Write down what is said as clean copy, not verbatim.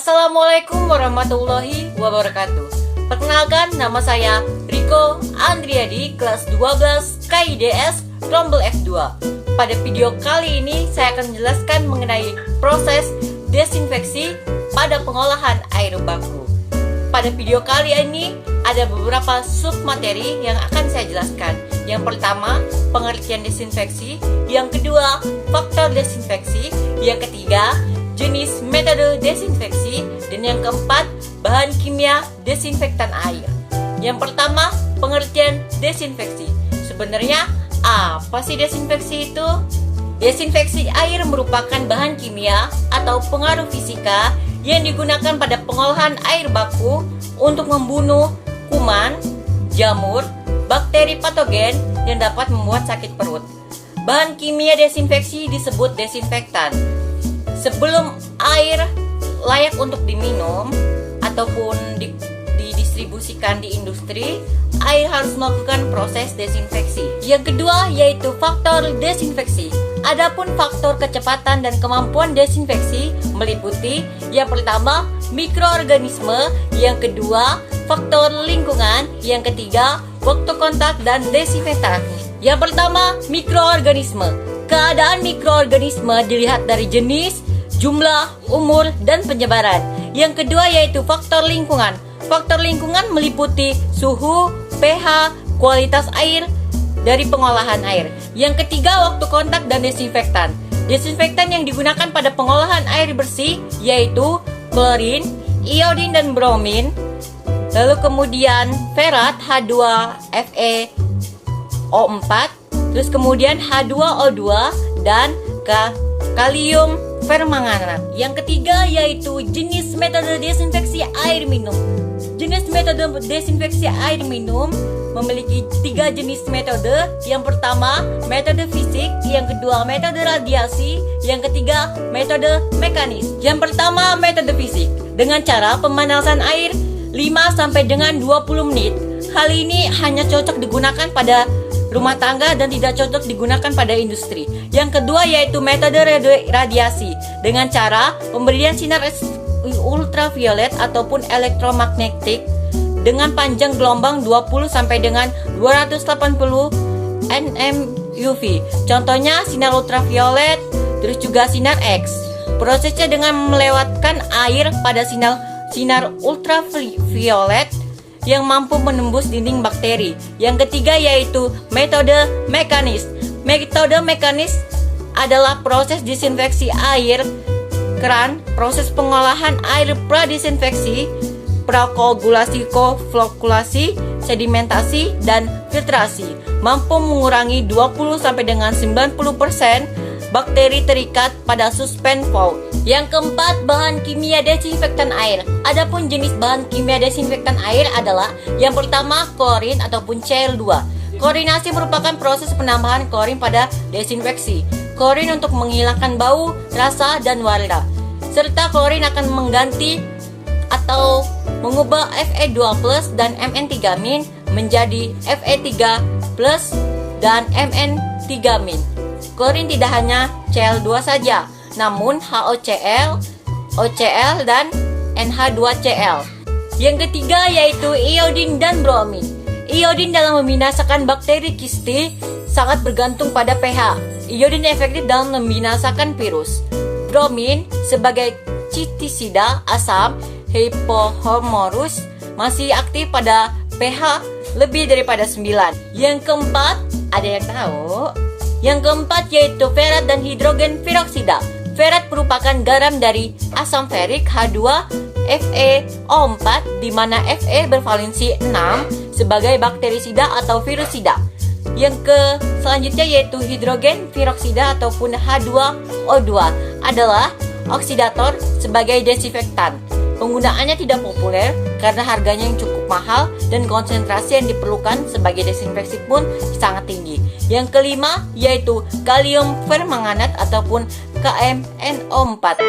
Assalamualaikum warahmatullahi wabarakatuh. Perkenalkan, nama saya Riko Andriadi, kelas 12 KIDS Rombel F2. Pada video kali ini saya akan menjelaskan mengenai proses desinfeksi pada pengolahan air baku. Pada video kali ini ada beberapa submateri yang akan saya jelaskan. Yang pertama, pengertian desinfeksi. Yang kedua, faktor desinfeksi. Yang ketiga, jenis metode desinfeksi. Dan yang keempat, bahan kimia desinfektan air. Yang pertama, pengertian desinfeksi. Sebenarnya apa sih desinfeksi itu? Desinfeksi air merupakan bahan kimia atau pengaruh fisika yang digunakan pada pengolahan air baku untuk membunuh kuman, jamur, bakteri patogen yang dapat membuat sakit perut. Bahan kimia desinfeksi disebut desinfektan. Sebelum air layak untuk diminum ataupun didistribusikan di industri, air harus melakukan proses desinfeksi. Yang kedua yaitu faktor desinfeksi. Adapun faktor kecepatan dan kemampuan desinfeksi meliputi yang pertama mikroorganisme, yang kedua faktor lingkungan, yang ketiga waktu kontak dan desinfektan. Yang pertama mikroorganisme. Keadaan mikroorganisme dilihat dari jenis, jumlah, umur, dan penyebaran. Yang kedua yaitu faktor lingkungan. Faktor lingkungan meliputi suhu, pH, kualitas air dari pengolahan air. Yang ketiga waktu kontak dan desinfektan. Desinfektan yang digunakan pada pengolahan air bersih yaitu klorin, iodin, dan bromin. Lalu kemudian ferat H2FeO4, terus kemudian H2O2 dan kalium permanganat. Yang ketiga yaitu jenis metode desinfeksi air minum. Jenis metode desinfeksi air minum memiliki 3 jenis metode. Yang pertama metode fisik, yang kedua metode radiasi, yang ketiga metode mekanis. Yang pertama metode fisik dengan cara pemanasan air 5 sampai dengan 20 menit. Hal ini hanya cocok digunakan pada rumah tangga dan tidak cocok digunakan pada industri. Yang kedua yaitu metode radiasi dengan cara pemberian sinar ultraviolet ataupun elektromagnetik dengan panjang gelombang 20 sampai dengan 280 nm UV. Contohnya sinar ultraviolet, terus juga sinar X. Prosesnya dengan melewatkan air pada sinar ultraviolet yang mampu menembus dinding bakteri. Yang ketiga yaitu metode mekanis. Metode mekanis adalah proses desinfeksi air keran, proses pengolahan air pradesinfeksi, prakoagulasi, koflokulasi, sedimentasi, dan filtrasi. Mampu mengurangi 20 sampai dengan 90% bakteri terikat pada suspen vault. Yang keempat, bahan kimia desinfektan air. Adapun jenis bahan kimia desinfektan air adalah yang pertama klorin ataupun Cl2. Klorinasi merupakan proses penambahan klorin pada desinfeksi. Klorin untuk menghilangkan bau, rasa, dan warna. Serta klorin akan mengganti atau mengubah Fe2+ dan Mn3- menjadi Fe3+ dan Mn3-. Klorin tidak hanya Cl2 saja, namun HOCl, OCl, dan NH2Cl. Yang ketiga yaitu iodin dan bromin. Iodin dalam membinasakan bakteri kisti sangat bergantung pada pH. Iodin efektif dalam membinasakan virus. Bromin sebagai citisida asam hypohormorus masih aktif pada pH lebih daripada 9. Yang keempat, ada yang tahu? Yang keempat yaitu ferat dan hidrogen peroksida. Ferat merupakan garam dari asam ferik H2FeO4 di mana Fe bervalensi 6 sebagai bakterisida atau virusida. Yang selanjutnya yaitu hidrogen peroksida ataupun H2O2 adalah oksidator sebagai desinfektan. Penggunaannya tidak populer karena harganya yang cukup mahal dan konsentrasi yang diperlukan sebagai desinfeksi pun sangat tinggi. Yang kelima yaitu kalium permanganat ataupun KMNO4.